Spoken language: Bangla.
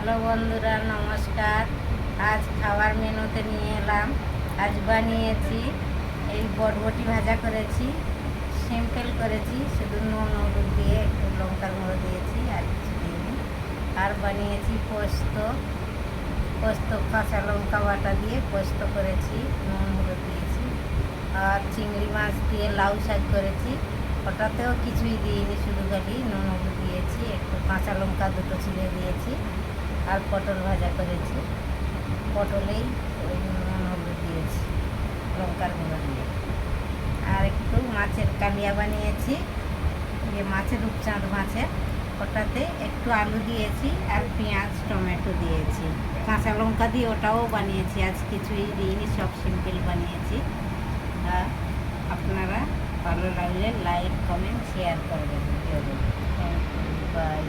হ্যালো বন্ধুরা, নমস্কার। আজ খাবার মেনুতে নিয়ে এলাম। আজ বানিয়েছি এই বটবটি ভাজা করেছি, সিম্পল করেছি, শুধু নুন হলুদ দিয়ে একটু লঙ্কার গুঁড়ো দিয়েছি, আর কিছু দিইনি। আর বানিয়েছি পোস্ত, কাঁচা লঙ্কা বাটা দিয়ে পোস্ত করেছি, নুন হলুদ দিয়েছি। আর চিংড়ি মাছ দিয়ে লাউ শাক করেছি, ওটাতেও কিছুই দিইনি, শুধু খালি নুন হলুদ দিয়েছি, একটু কাঁচা লঙ্কা দুটো ছিঁড়ে দিয়েছি। আর পটল ভাজা করেছি, পটলেই ওই নুন হলুদ দিয়েছি, লঙ্কার গুঁড়ো দিয়ে। আর একটু মাছের কালিয়া বানিয়েছি, যে মাছের রূপচাঁদ মাছের, ওটাতে একটু আলু দিয়েছি আর পেঁয়াজ টমেটো দিয়েছি, কাঁচা লঙ্কা দিয়ে ওটাও বানিয়েছি। আজ কিছুই দিইনি, সব সিম্পল বানিয়েছি। আর আপনারা ভালো লাগলে লাইক কমেন্ট শেয়ার করবেন। Thank you, by.